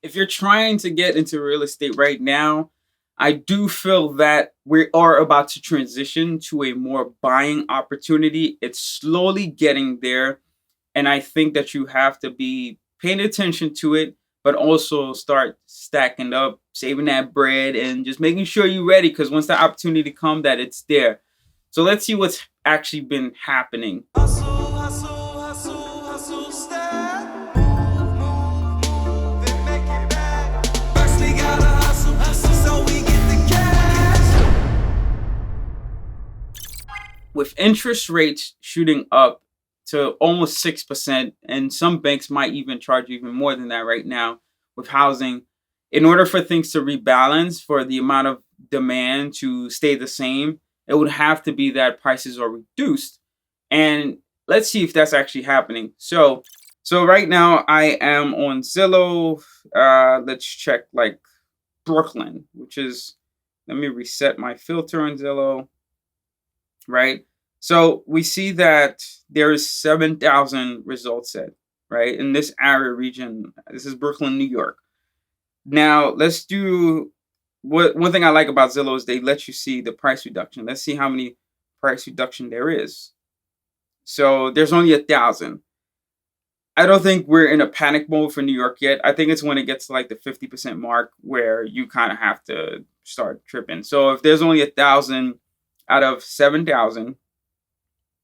if you're trying to get into real estate right now, I do feel that we are about to transition to a more buying opportunity. It's slowly getting there. And I think that you have to be paying attention to it, but also start stacking up, saving that bread, and just making sure you're ready. Because once the opportunity comes, that it's there. So let's see what's actually been happening. Hustle, hustle, hustle, hustle, step. Move, and make it back. First we gotta hustle, so we get the cash. With interest rates shooting up to almost 6%, and some banks might even charge you even more than that right now with housing, in order for things to rebalance, for the amount of demand to stay the same, it would have to be that prices are reduced. And let's see if that's actually happening. So right now I am on Zillow. Let's check like Brooklyn, which is, let me reset my filter on Zillow. Right. So we see that there is 7,000 results set, right, in this area region. This is Brooklyn, New York. Now let's do one thing I like about Zillow is they let you see the price reduction. Let's see how many price reduction there is. So there's only 1,000. I don't think we're in a panic mode for New York yet. I think it's when it gets to like the 50% mark where you kind of have to start tripping. So if there's only 1,000 out of 7,000,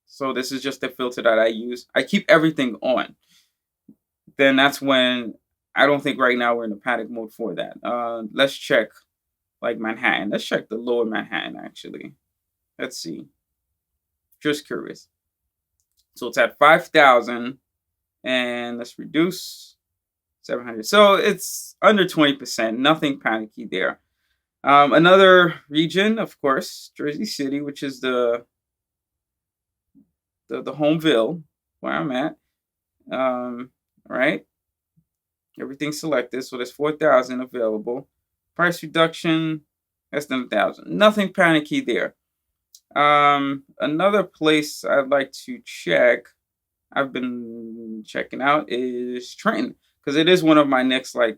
so this is just the filter that I use. I keep everything on. Then that's when I don't think right now we're in a panic mode for that. Let's check like Manhattan. Let's check the lower Manhattan actually. Let's see. Just curious. So it's at 5,000, and let's reduce 700. So it's under 20%. Nothing panicky there. Another region, of course, Jersey City, which is the Homeville where I'm at. Right. Everything's selected, so there's 4,000 available. Price reduction, less than 1,000. Nothing panicky there. Another place I'd like to check, I've been checking out, is Trenton, because it is one of my next like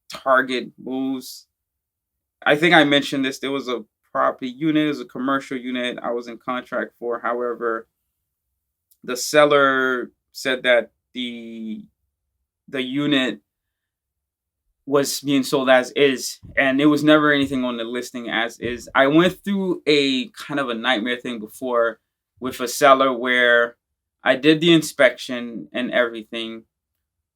target moves. I think I mentioned this. There was a property unit, it was a commercial unit I was in contract for. However, the seller said that the unit was being sold as is, and there was never anything on the listing as is. I went through a kind of a nightmare thing before with a seller where I did the inspection and everything,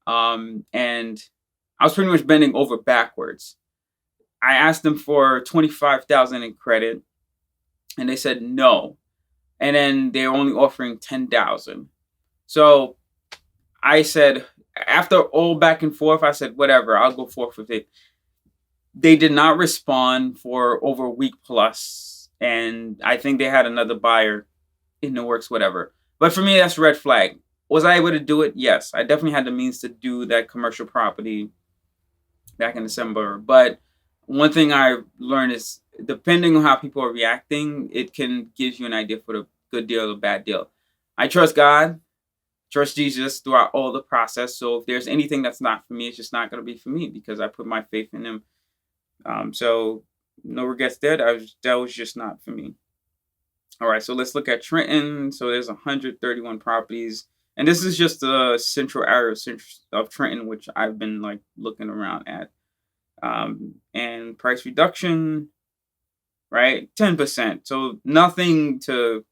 and I was pretty much bending over backwards. I asked them for 25,000 in credit, and they said no, and then they're only offering 10,000. So I said, after all back and forth, I said, whatever, I'll go forth with it. They did not respond for over a week plus, and I think they had another buyer in the works, whatever. But for me, that's a red flag. Was I able to do it? Yes, I definitely had the means to do that commercial property back in December. But one thing I learned is, depending on how people are reacting, it can give you an idea for the good deal or bad deal. I trust God, trust Jesus throughout all the process. So if there's anything that's not for me, it's just not going to be for me because I put my faith in him. So no regrets there. That was just not for me. All right, so let's look at Trenton. So there's 131 properties. And this is just the central area of Trenton, which I've been like looking around at. And price reduction, right? 10%. So nothing to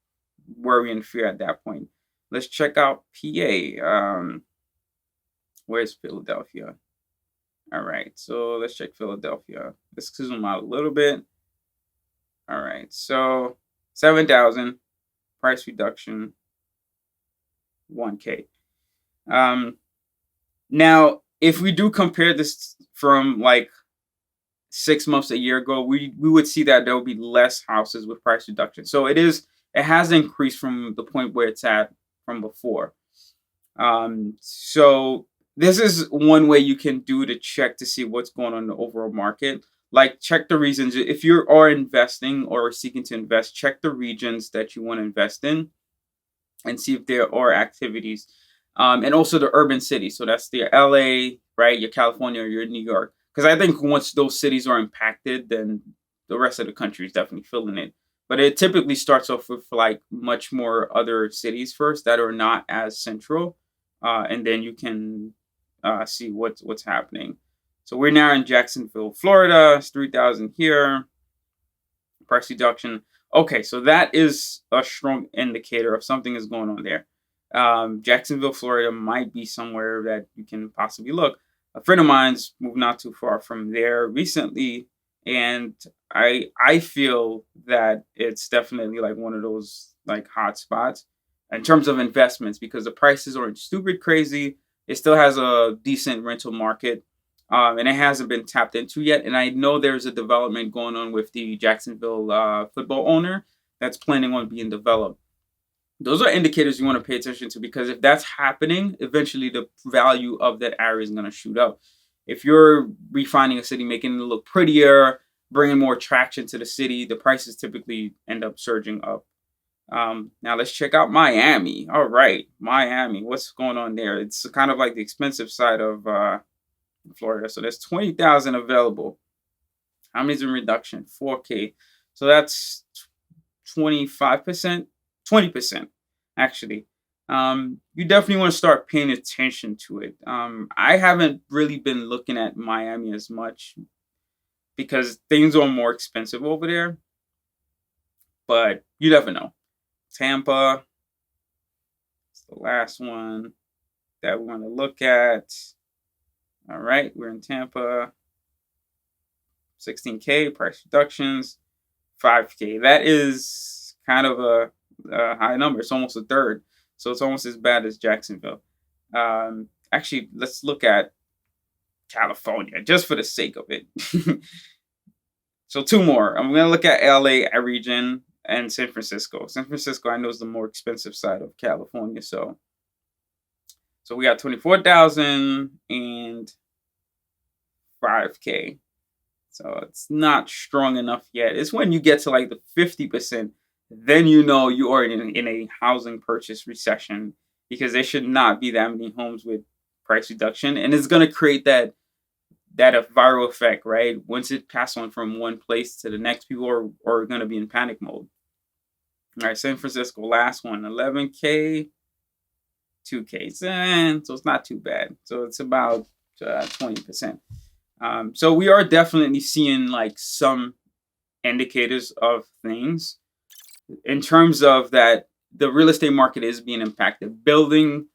worry and fear at that point. Let's check out PA. Where's Philadelphia? All right, so let's check Philadelphia. Let's zoom out a little bit. All right, so 7,000, price reduction, 1K. Now, if we do compare this from like 6 months, a year ago, we would see that there will be less houses with price reduction. So it has increased from the point where it's at from before. So this is one way you can do to check to see what's going on in the overall market. Like, check the regions. If you are investing or seeking to invest, check the regions that you want to invest in and see if there are activities. And also the urban cities. So that's the LA, right? Your California or your New York. Because I think once those cities are impacted, then the rest of the country is definitely feeling it. But it typically starts off with like much more other cities first that are not as central, and then you can see what's happening. So we're now in Jacksonville, Florida. It's 3,000 here. Price reduction. Okay, so that is a strong indicator of something is going on there. Jacksonville, Florida might be somewhere that you can possibly look. A friend of mine's moved not too far from there recently, and I feel that it's definitely like one of those like hot spots in terms of investments because the prices aren't stupid crazy. It still has a decent rental market, and it hasn't been tapped into yet. And I know there's a development going on with the Jacksonville football owner that's planning on being developed. Those are indicators you want to pay attention to because if that's happening, eventually the value of that area is going to shoot up. If you're refining a city, making it look prettier, bringing more traction to the city, the prices typically end up surging up. Now let's check out Miami. All right, Miami. What's going on there? It's kind of like the expensive side of Florida. So there's 20,000 available. How many's in reduction? 4K. So that's 25%. 20% actually. You definitely want to start paying attention to it. I haven't really been looking at Miami as much because things are more expensive over there, but you never know. Tampa is the last one that we want to look at. All right, we're in Tampa. 16K price reductions, 5K. That is kind of a high number. It's almost a third. So it's almost as bad as Jacksonville. Actually, let's look at California just for the sake of it. So two more. I'm going to look at LA, Regen, and San Francisco. San Francisco, I know, is the more expensive side of California. So we got 24,000 and 5K. So it's not strong enough yet. It's when you get to like the 50%, then you know you are in a housing purchase recession because there should not be that many homes with price reduction. And it's going to create that a viral effect, right? Once it passes on from one place to the next, people are going to be in panic mode. All right, San Francisco, last one, 11K, 2K. So it's not too bad. So it's about 20%. So we are definitely seeing like some indicators of things in terms of that the real estate market is being impacted. Building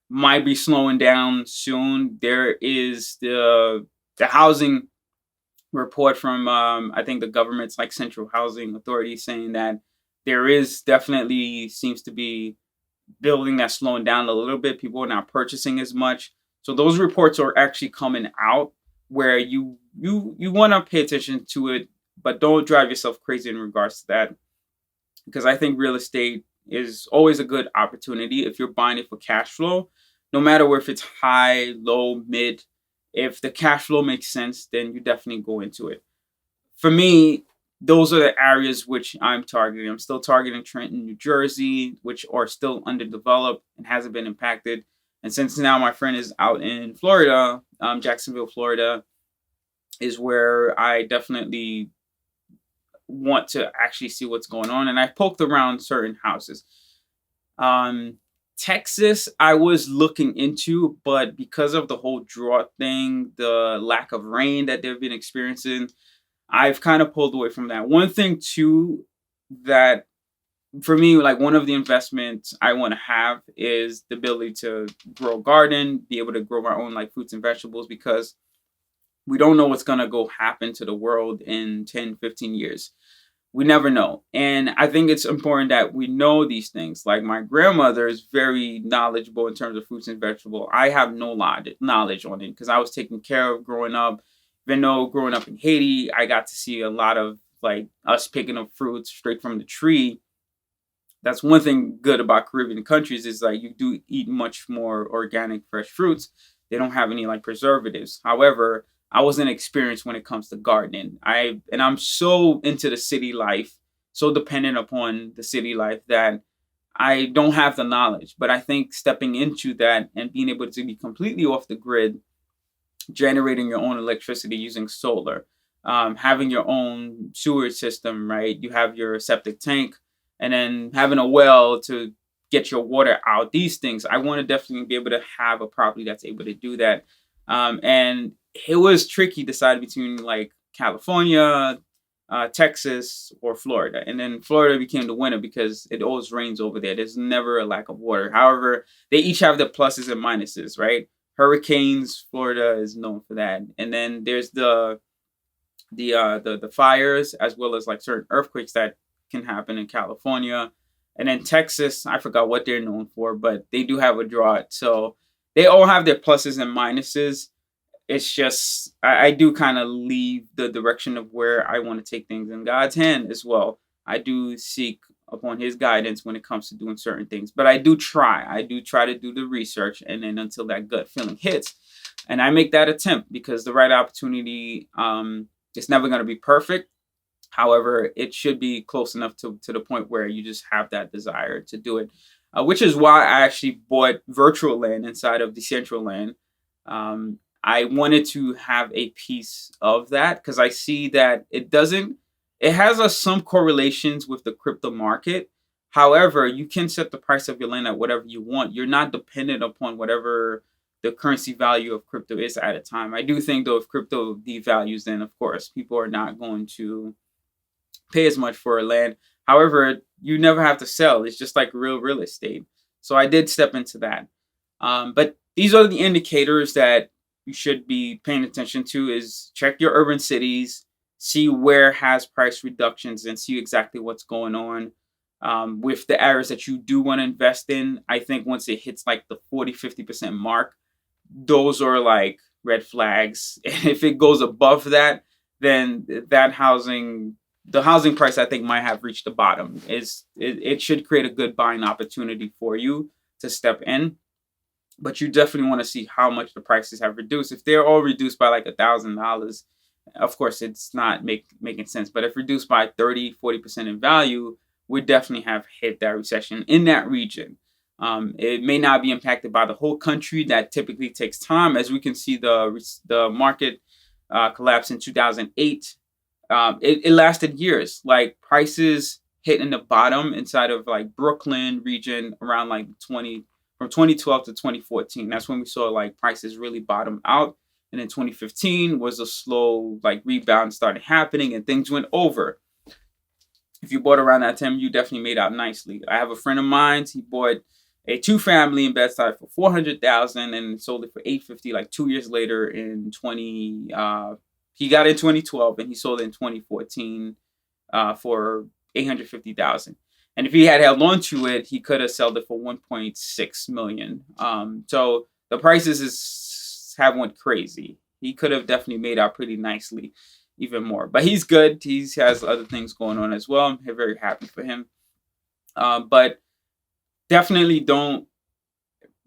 might be slowing down soon. There is the housing report from I think the government's like central housing authority saying that there is definitely seems to be building that's slowing down a little bit. People are not purchasing as much. So those reports are actually coming out where you want to pay attention to it, but don't drive yourself crazy in regards to that. Because I think real estate is always a good opportunity if you're buying it for cash flow, no matter if it's high, low, mid. If the cash flow makes sense, then you definitely go into it. For me, those are the areas which I'm targeting. I'm still targeting Trenton, New Jersey, which are still underdeveloped and hasn't been impacted. And since now my friend is out in Florida, Jacksonville, Florida, is where I definitely want to actually see what's going on. And I poked around certain houses. Texas, I was looking into, but because of the whole drought thing, the lack of rain that they've been experiencing, I've kind of pulled away from that. One thing too that for me, like one of the investments I want to have is the ability to grow a garden, be able to grow my own like fruits and vegetables because we don't know what's going to go happen to the world in 10, 15 years. We never know. And I think it's important that we know these things. Like my grandmother is very knowledgeable in terms of fruits and vegetables. I have no knowledge on it because I was taken care of growing up. Even though growing up in Haiti, I got to see a lot of like us picking up fruits straight from the tree. That's one thing good about Caribbean countries is like you do eat much more organic, fresh fruits. They don't have any like preservatives. However, I wasn't experienced when it comes to gardening. I'm so into the city life, so dependent upon the city life that I don't have the knowledge. But I think stepping into that and being able to be completely off the grid generating your own electricity using solar, having your own sewer system, right? You have your septic tank, and then having a well to get your water out. These things, I want to definitely be able to have a property that's able to do that. And it was tricky deciding between like California, Texas, or Florida. And then Florida became the winner because it always rains over there. There's never a lack of water. However, they each have their pluses and minuses, right? Hurricanes, Florida is known for that. And then there's the fires, as well as like certain earthquakes that can happen in California. And then Texas, I forgot what they're known for, but they do have a drought. So they all have their pluses and minuses. It's just I do kind of leave the direction of where I want to take things in God's hand as well. I do seek upon His guidance when it comes to doing certain things, but I do try. I do try to do the research, and then until that gut feeling hits, and I make that attempt because the right opportunity, it's never going to be perfect. However, it should be close enough to the point where you just have that desire to do it, which is why I actually bought virtual land inside of Decentraland. I wanted to have a piece of that because I see that it has some correlations with the crypto market. However, you can set the price of your land at whatever you want. You're not dependent upon whatever the currency value of crypto is at a time. I do think though, if crypto devalues, then of course people are not going to pay as much for a land. However, you never have to sell. It's just like real estate. So I did step into that. But these are the indicators that you should be paying attention to is check your urban cities, see where has price reductions and see exactly what's going on with the areas that you do want to invest in. I think once it hits like the 40-50% mark, those are like red flags. And if it goes above that, then the housing price I think might have reached the bottom. It should create a good buying opportunity for you to step in. But you definitely want to see how much the prices have reduced. If they're all reduced by like $1,000, of course, it's not making sense. But if reduced by 30-40% in value, we definitely have hit that recession in that region. It may not be impacted by the whole country. That typically takes time. As we can see, the market collapse in 2008. It lasted years. Like prices hit in the bottom inside of like Brooklyn region around like from 2012 to 2014. That's when we saw like prices really bottom out. And in 2015 was a slow like rebound started happening and things went over. If you bought around that time, you definitely made out nicely. I have a friend of mine. He bought a 2-family in Bed-Stuy for $400,000 and sold it for $850. Like 2 years later, he got it in 2012 and he sold it in 2014 for $850,000. And if he had held on to it, he could have sold it for $1.6 million. So the prices have went crazy. He could have definitely made out pretty nicely, even more. But he's good. He has other things going on as well. I'm very happy for him. But definitely don't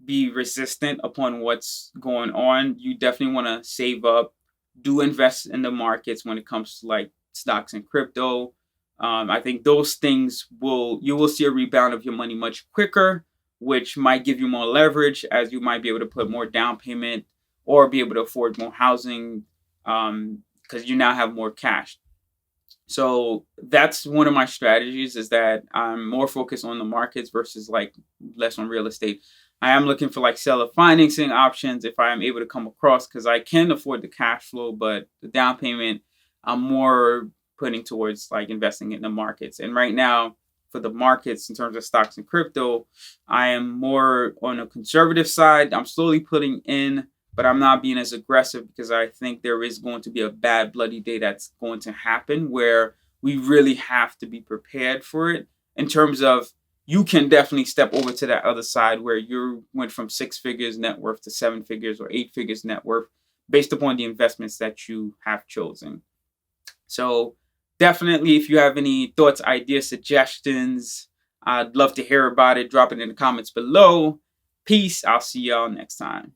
be resistant upon what's going on. You definitely want to save up. Do invest in the markets when it comes to like stocks and crypto. I think those things you will see a rebound of your money much quicker, which might give you more leverage as you might be able to put more down payment or be able to afford more housing because you now have more cash. So that's one of my strategies is that I'm more focused on the markets versus like less on real estate. I am looking for like seller financing options if I am able to come across because I can afford the cash flow, but the down payment, I'm more putting towards like investing in the markets. And right now for the markets in terms of stocks and crypto, I am more on a conservative side. I'm slowly putting in, but I'm not being as aggressive because I think there is going to be a bad bloody day that's going to happen where we really have to be prepared for it in terms of you can definitely step over to that other side where you went from 6 figures net worth to 7 figures or 8 figures net worth based upon the investments that you have chosen. So definitely, if you have any thoughts, ideas, suggestions, I'd love to hear about it. Drop it in the comments below. Peace. I'll see y'all next time.